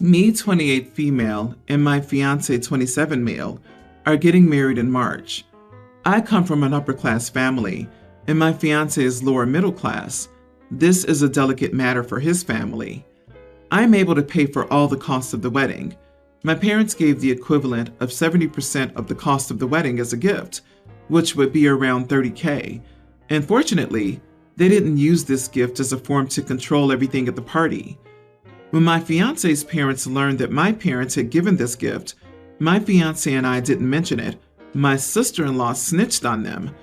Me, 28 female, and my fiance, 27 male, are getting married in March. I come from an upper class family, and my fiance is lower middle class. This is a delicate matter for his family. I'm able to pay for all the costs of the wedding. My parents gave the equivalent of 70% of the cost of the wedding as a gift, which would be around $30K. And fortunately, they didn't use this gift as a form to control everything at the party. When my fiance's parents learned that my parents had given this gift, my fiance and I didn't mention it. My sister-in-law snitched on them.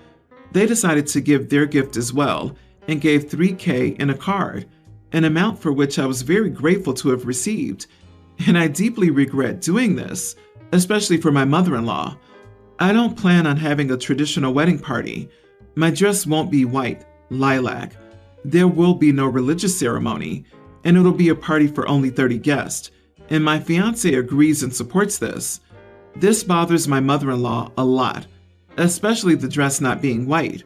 They decided to give their gift as well and gave $3K in a card, an amount for which I was very grateful to have received. And I deeply regret doing this, especially for my mother-in-law. I don't plan on having a traditional wedding party. My dress won't be white, lilac. There will be no religious ceremony, and it'll be a party for only 30 guests. And my fiance agrees and supports this. This bothers my mother-in-law a lot, especially the dress not being white.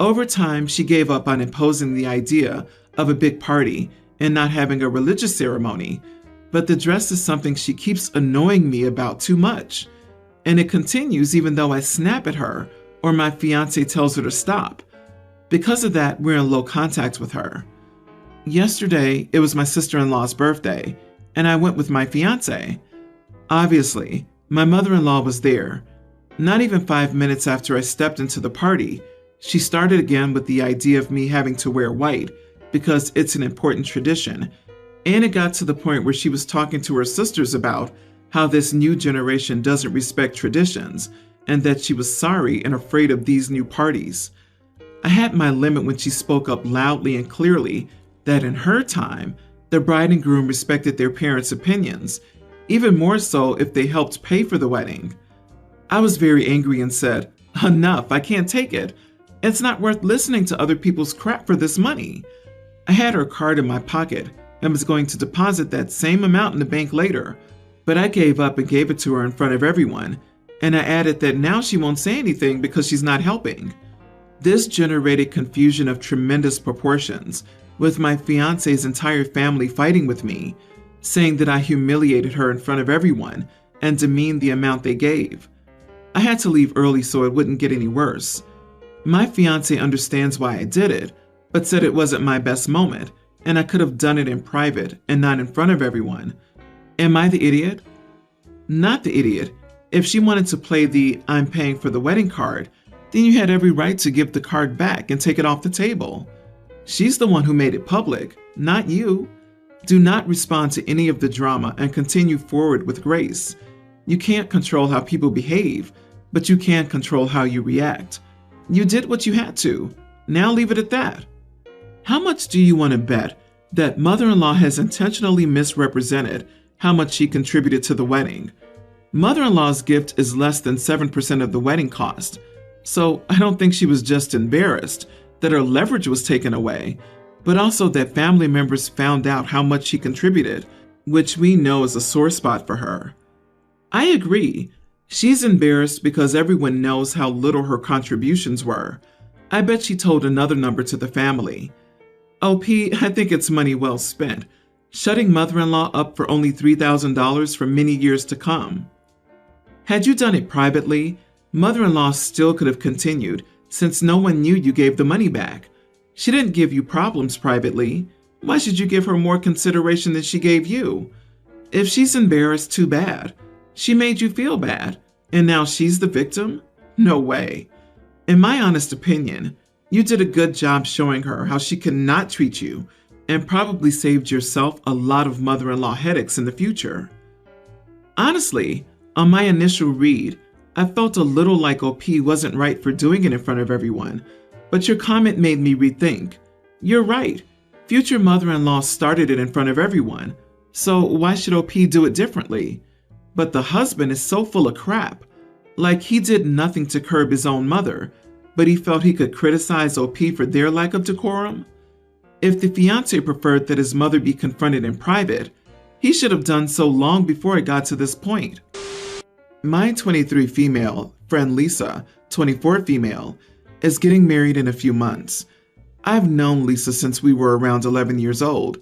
Over time, she gave up on imposing the idea of a big party and not having a religious ceremony, but the dress is something she keeps annoying me about too much. And it continues even though I snap at her or my fiance tells her to stop. Because of that, we're in low contact with her. Yesterday, it was my sister-in-law's birthday, and I went with my fiance. Obviously, my mother-in-law was there. Not even 5 minutes after I stepped into the party, she started again with the idea of me having to wear white because it's an important tradition, and it got to the point where she was talking to her sisters about how this new generation doesn't respect traditions and that she was sorry and afraid of these new parties. I had my limit when she spoke up loudly and clearly that in her time, the bride and groom respected their parents' opinions, even more so if they helped pay for the wedding. I was very angry and said, "Enough, I can't take it. It's not worth listening to other people's crap for this money." I had her card in my pocket and was going to deposit that same amount in the bank later, but I gave up and gave it to her in front of everyone, and I added that now she won't say anything because she's not helping. This generated confusion of tremendous proportions, with my fiance's entire family fighting with me, saying that I humiliated her in front of everyone and demeaned the amount they gave. I had to leave early so it wouldn't get any worse. My fiance understands why I did it, but said it wasn't my best moment, and I could have done it in private and not in front of everyone. Am I the idiot? Not the idiot. If she wanted to play the "I'm paying for the wedding" card, then you had every right to give the card back and take it off the table. She's the one who made it public, not you. Do not respond to any of the drama and continue forward with grace. You can't control how people behave, but you can control how you react. You did what you had to. Now leave it at that. How much do you want to bet that mother-in-law has intentionally misrepresented how much she contributed to the wedding? Mother-in-law's gift is less than 7% of the wedding cost, so I don't think she was just embarrassed that her leverage was taken away, but also that family members found out how much she contributed, which we know is a sore spot for her. I agree. She's embarrassed because everyone knows how little her contributions were. I bet she told another number to the family. OP, I think it's money well spent, shutting mother-in-law up for only $3,000 for many years to come. Had you done it privately, mother-in-law still could have continued since no one knew you gave the money back. She didn't give you problems privately. Why should you give her more consideration than she gave you? If she's embarrassed, too bad. She made you feel bad, and now she's the victim? No way. In my honest opinion, you did a good job showing her how she cannot treat you, and probably saved yourself a lot of mother-in-law headaches in the future. Honestly, on my initial read, I felt a little like OP wasn't right for doing it in front of everyone, but your comment made me rethink. You're right. Future mother-in-law started it in front of everyone, so why should OP do it differently? But the husband is so full of crap. Like he did nothing to curb his own mother, but he felt he could criticize OP for their lack of decorum. If the fiancé preferred that his mother be confronted in private, he should have done so long before it got to this point. My 23 female friend Lisa, 24 female, is getting married in a few months. I've known Lisa since we were around 11 years old,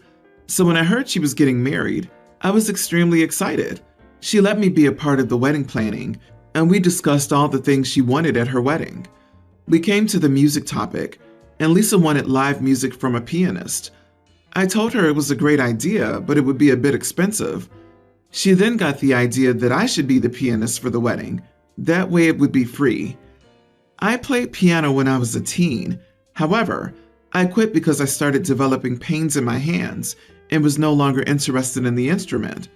so when I heard she was getting married, I was extremely excited. She let me be a part of the wedding planning, and we discussed all the things she wanted at her wedding. We came to the music topic, and Lisa wanted live music from a pianist. I told her it was a great idea, but it would be a bit expensive. She then got the idea that I should be the pianist for the wedding. That way it would be free. I played piano when I was a teen. However, I quit because I started developing pains in my hands and was no longer interested in the instrument.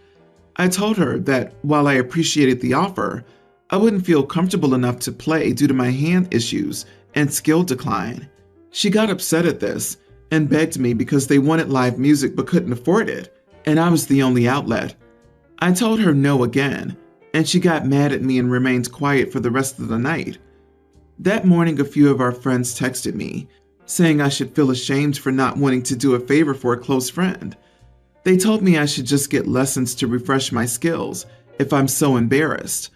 I told her that while I appreciated the offer, I wouldn't feel comfortable enough to play due to my hand issues and skill decline. She got upset at this and begged me because they wanted live music but couldn't afford it, and I was the only outlet. I told her no again, and she got mad at me and remained quiet for the rest of the night. That morning, a few of our friends texted me, saying I should feel ashamed for not wanting to do a favor for a close friend. They told me I should just get lessons to refresh my skills if I'm so embarrassed.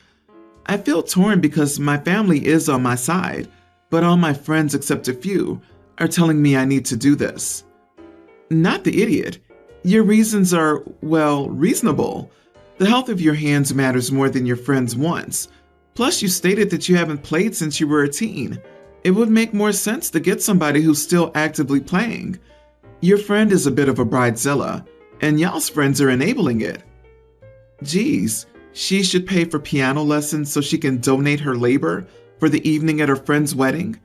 I feel torn because my family is on my side, but all my friends except a few are telling me I need to do this. Not the idiot. Your reasons are, well, reasonable. The health of your hands matters more than your friends' wants. Plus, you stated that you haven't played since you were a teen. It would make more sense to get somebody who's still actively playing. Your friend is a bit of a bridezilla, and y'all's friends are enabling it. Geez, she should pay for piano lessons so she can donate her labor for the evening at her friend's wedding?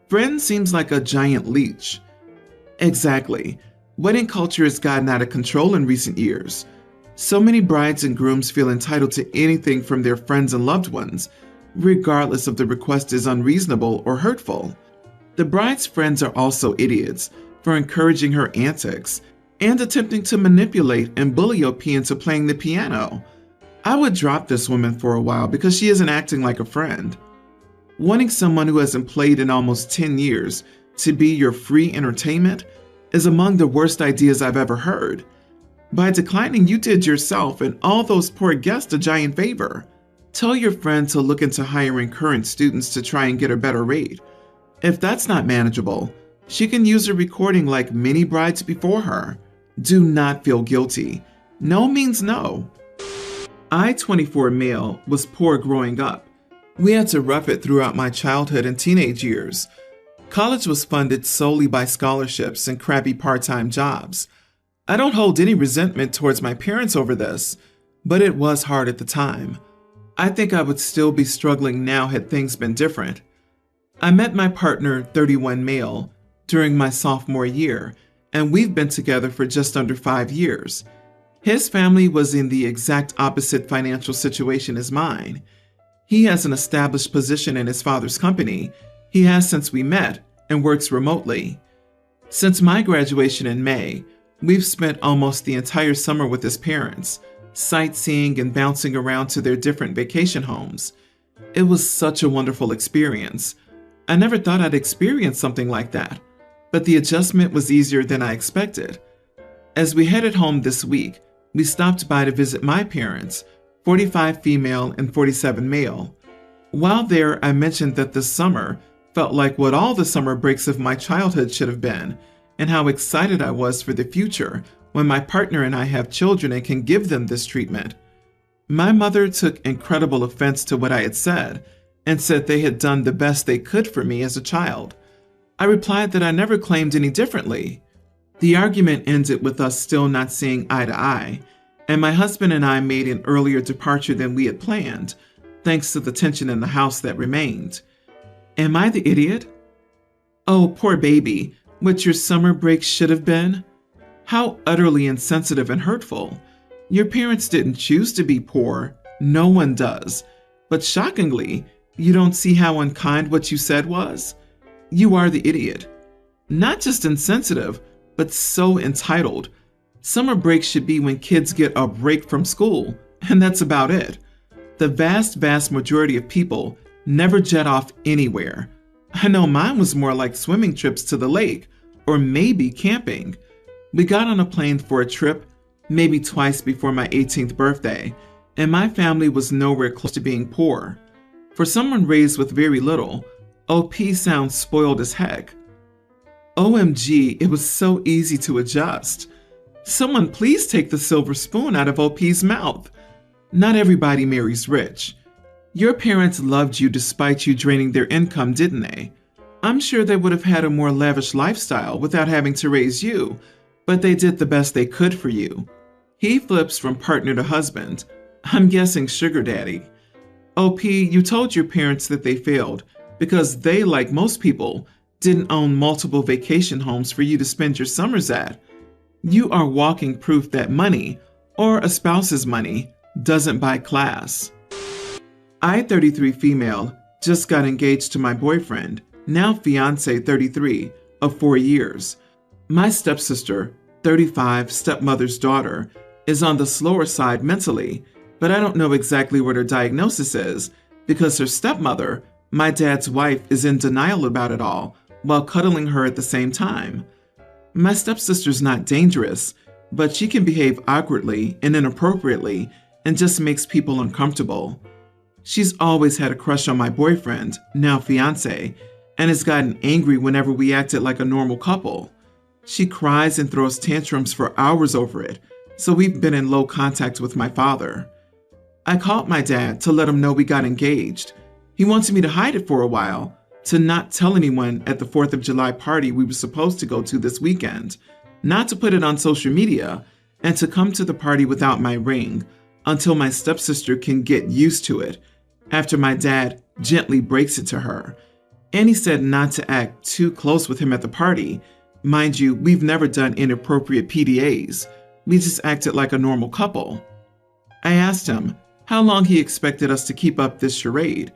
Friend seems like a giant leech. Exactly. Wedding culture has gotten out of control in recent years. So many brides and grooms feel entitled to anything from their friends and loved ones, regardless if the request is unreasonable or hurtful. The bride's friends are also idiots for encouraging her antics and attempting to manipulate and bully OP into playing the piano. I would drop this woman for a while because she isn't acting like a friend. Wanting someone who hasn't played in almost 10 years to be your free entertainment is among the worst ideas I've ever heard. By declining, you did yourself and all those poor guests a giant favor. Tell your friend to look into hiring current students to try and get a better rate. If that's not manageable, she can use a recording like many brides before her. Do not feel guilty. No means no. I, 24 male, was poor growing up. We had to rough it throughout my childhood and teenage years. College was funded solely by scholarships and crappy part-time jobs. I don't hold any resentment towards my parents over this, but it was hard at the time. I think I would still be struggling now had things been different. I met my partner, 31 male, during my sophomore year, and we've been together for just under 5 years. His family was in the exact opposite financial situation as mine. He has an established position in his father's company. He has since we met and works remotely. Since my graduation in May, we've spent almost the entire summer with his parents, sightseeing and bouncing around to their different vacation homes. It was such a wonderful experience. I never thought I'd experience something like that, but the adjustment was easier than I expected. As we headed home this week, we stopped by to visit my parents, 45 female and 47 male. While there, I mentioned that this summer felt like what all the summer breaks of my childhood should have been, and how excited I was for the future when my partner and I have children and can give them this treatment. My mother took incredible offense to what I had said and said they had done the best they could for me as a child. I replied that I never claimed any differently. The argument ended with us still not seeing eye to eye, and my husband and I made an earlier departure than we had planned, thanks to the tension in the house that remained. Am I the idiot? Oh, poor baby, what your summer break should have been? How utterly insensitive and hurtful. Your parents didn't choose to be poor. No one does. But shockingly, you don't see how unkind what you said was? You are the idiot. Not just insensitive, but so entitled. Summer break should be when kids get a break from school, and that's about it. The vast majority of people never jet off anywhere. I know mine was more like swimming trips to the lake, or maybe camping. We got on a plane for a trip, maybe twice before my 18th birthday, and my family was nowhere close to being poor. For someone raised with very little, OP sounds spoiled as heck. OMG, it was so easy to adjust. Someone please take the silver spoon out of OP's mouth. Not everybody marries rich. Your parents loved you despite you draining their income, didn't they? I'm sure they would have had a more lavish lifestyle without having to raise you, but they did the best they could for you. He flips from partner to husband. I'm guessing sugar daddy. OP, you told your parents that they failed because they, like most people, didn't own multiple vacation homes for you to spend your summers at. You are walking proof that money, or a spouse's money, doesn't buy class. I, 33 female, just got engaged to my boyfriend, now fiance 33, of 4 years. My stepsister, 35, stepmother's daughter, is on the slower side mentally, but I don't know exactly what her diagnosis is because her stepmother, my dad's wife, is in denial about it all while cuddling her at the same time. My stepsister's not dangerous, but she can behave awkwardly and inappropriately and just makes people uncomfortable. She's always had a crush on my boyfriend, now fiance, and has gotten angry whenever we acted like a normal couple. She cries and throws tantrums for hours over it, so we've been in low contact with my father. I called my dad to let him know we got engaged. He wanted me to hide it for a while, to not tell anyone at the 4th of July party we were supposed to go to this weekend, not to put it on social media, and to come to the party without my ring until my stepsister can get used to it, after my dad gently breaks it to her. And he said not to act too close with him at the party. Mind you, we've never done inappropriate PDAs. We just acted like a normal couple. I asked him how long he expected us to keep up this charade,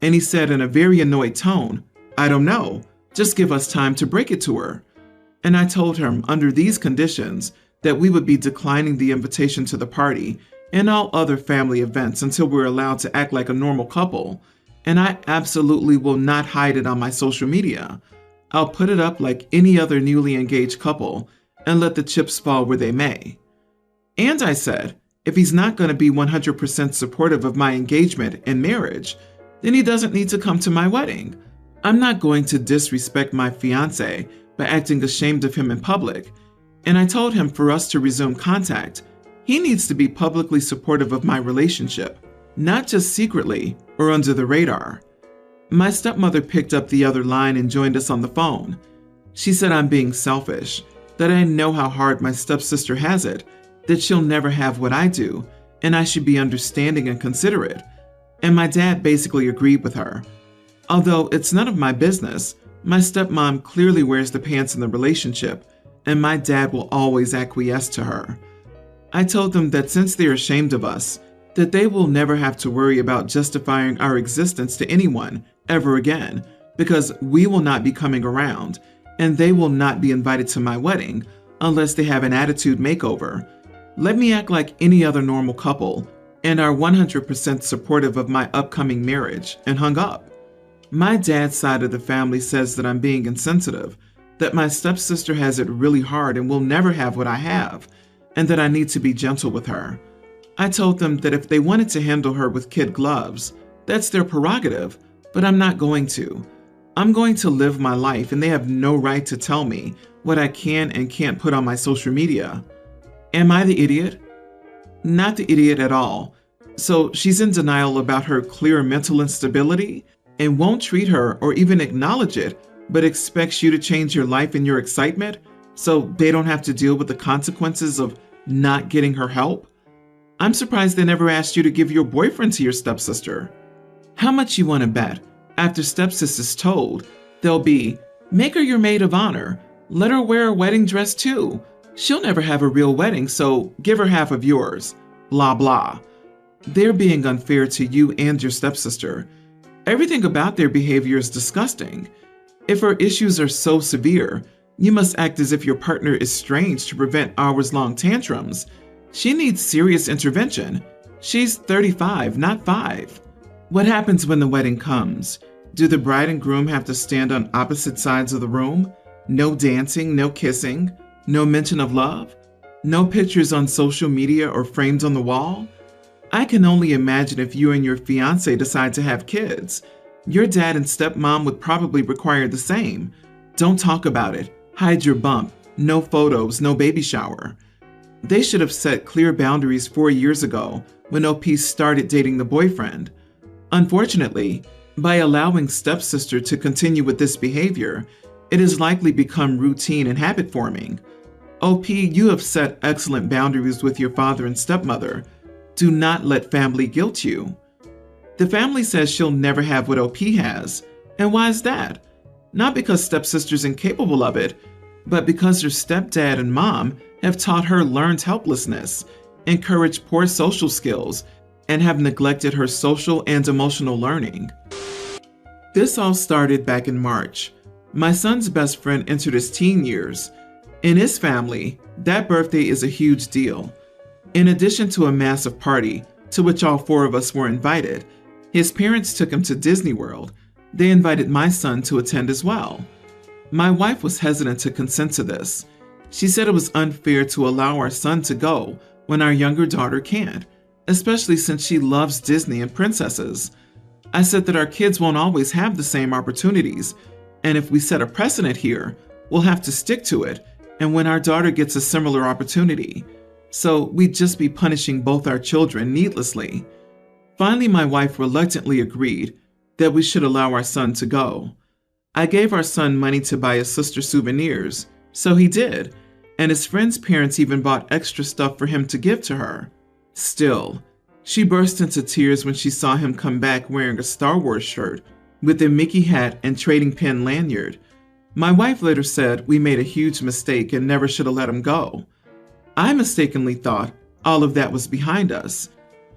and he said in a very annoyed tone, I don't know, just give us time to break it to her. And I told him under these conditions that we would be declining the invitation to the party and all other family events until we're allowed to act like a normal couple, and I absolutely will not hide it on my social media. I'll put it up like any other newly engaged couple and let the chips fall where they may. And I said, if he's not going to be 100% supportive of my engagement and marriage, then he doesn't need to come to my wedding. I'm not going to disrespect my fiancé by acting ashamed of him in public. And I told him for us to resume contact, he needs to be publicly supportive of my relationship, not just secretly or under the radar. My stepmother picked up the other line and joined us on the phone. She said I'm being selfish, that I know how hard my stepsister has it, that she'll never have what I do, and I should be understanding and considerate. And my dad basically agreed with her. Although it's none of my business, my stepmom clearly wears the pants in the relationship, and my dad will always acquiesce to her. I told them that since they're ashamed of us, that they will never have to worry about justifying our existence to anyone ever again, because we will not be coming around, and they will not be invited to my wedding unless they have an attitude makeover. Let me act like any other normal couple and are 100% supportive of my upcoming marriage, and hung up. My dad's side of the family says that I'm being insensitive, that my stepsister has it really hard and will never have what I have, and that I need to be gentle with her. I told them that if they wanted to handle her with kid gloves, that's their prerogative, but I'm not going to. I'm going to live my life, and they have no right to tell me what I can and can't put on my social media. Am I the idiot? Not the idiot at all. So she's in denial about her clear mental instability and won't treat her or even acknowledge it, but expects you to change your life and your excitement so they don't have to deal with the consequences of not getting her help? I'm surprised they never asked you to give your boyfriend to your stepsister. How much you want to bet? After stepsister's told, they'll be, make her your maid of honor. Let her wear a wedding dress too. She'll never have a real wedding, so give her half of yours. Blah, blah. They're being unfair to you and your stepsister. Everything about their behavior is disgusting. If her issues are so severe, you must act as if your partner is strange to prevent hours-long tantrums. She needs serious intervention. She's 35, not 5. What happens when the wedding comes? Do the bride and groom have to stand on opposite sides of the room? No dancing, no kissing, no mention of love? No pictures on social media or framed on the wall? I can only imagine if you and your fiancé decide to have kids. Your dad and stepmom would probably require the same. Don't talk about it. Hide your bump. No photos, no baby shower. They should have set clear boundaries 4 years ago when OP started dating the boyfriend. Unfortunately, by allowing stepsister to continue with this behavior, it has likely become routine and habit forming. OP, you have set excellent boundaries with your father and stepmother. Do not let family guilt you. The family says she'll never have what OP has. And why is that? Not because stepsister's incapable of it, but because her stepdad and mom have taught her learned helplessness, encouraged poor social skills, and have neglected her social and emotional learning. This all started back in March. My son's best friend entered his teen years. In his family, that birthday is a huge deal. In addition to a massive party, to which all 4 of us were invited, his parents took him to Disney World. They invited my son to attend as well. My wife was hesitant to consent to this. She said it was unfair to allow our son to go when our younger daughter can't, especially since she loves Disney and princesses. I said that our kids won't always have the same opportunities, and if we set a precedent here, we'll have to stick to it, and when our daughter gets a similar opportunity. So we'd just be punishing both our children needlessly. Finally, my wife reluctantly agreed that we should allow our son to go. I gave our son money to buy his sister souvenirs, so he did, and his friend's parents even bought extra stuff for him to give to her. Still, she burst into tears when she saw him come back wearing a Star Wars shirt with a Mickey hat and trading pin lanyard. My wife later said we made a huge mistake and never should have let him go. I mistakenly thought all of that was behind us.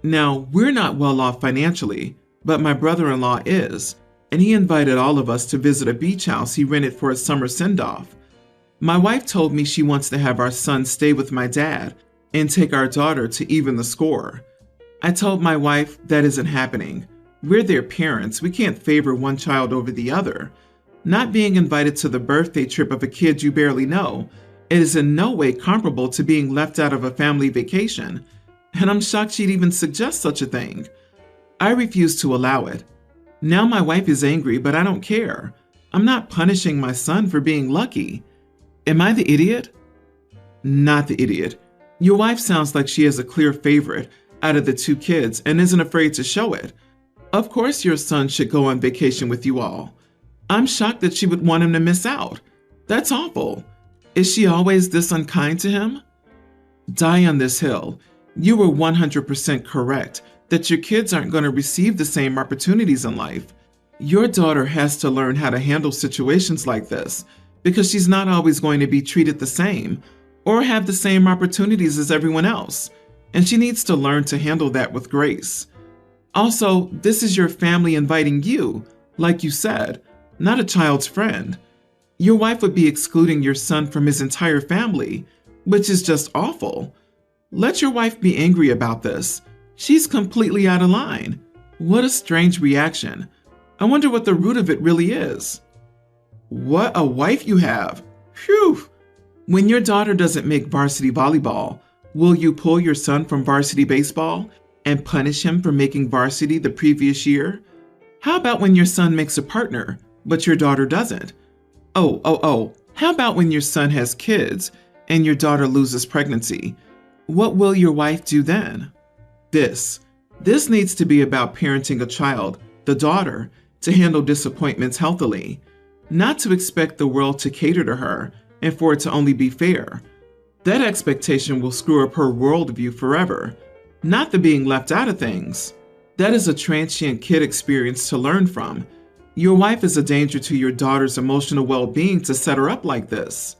Now, we're not well off financially, but my brother-in-law is, and he invited all of us to visit a beach house he rented for a summer send-off. My wife told me she wants to have our son stay with my dad and take our daughter to even the score. I told my wife that isn't happening. We're their parents. We can't favor one child over the other. Not being invited to the birthday trip of a kid you barely know, it is in no way comparable to being left out of a family vacation, and I'm shocked she'd even suggest such a thing. I refuse to allow it. Now my wife is angry, but I don't care. I'm not punishing my son for being lucky. Am I the idiot? Not the idiot. Your wife sounds like she has a clear favorite out of the 2 kids and isn't afraid to show it. Of course your son should go on vacation with you all. I'm shocked that she would want him to miss out. That's awful. Is she always this unkind to him? Die on this hill. You were 100% correct that your kids aren't going to receive the same opportunities in life. Your daughter has to learn how to handle situations like this because she's not always going to be treated the same or have the same opportunities as everyone else, and she needs to learn to handle that with grace. Also, this is your family inviting you, like you said, not a child's friend. Your wife would be excluding your son from his entire family, which is just awful. Let your wife be angry about this. She's completely out of line. What a strange reaction. I wonder what the root of it really is. What a wife you have. Phew. When your daughter doesn't make varsity volleyball, will you pull your son from varsity baseball and punish him for making varsity the previous year? How about when your son makes a partner, but your daughter doesn't? How about when your son has kids and your daughter loses pregnancy? What will your wife do then? This needs to be about parenting a child, the daughter, to handle disappointments healthily, not to expect the world to cater to her and for it to only be fair. That expectation will screw up her worldview forever, not the being left out of things. That is a transient kid experience to learn from. Your wife is a danger to your daughter's emotional well-being to set her up like this.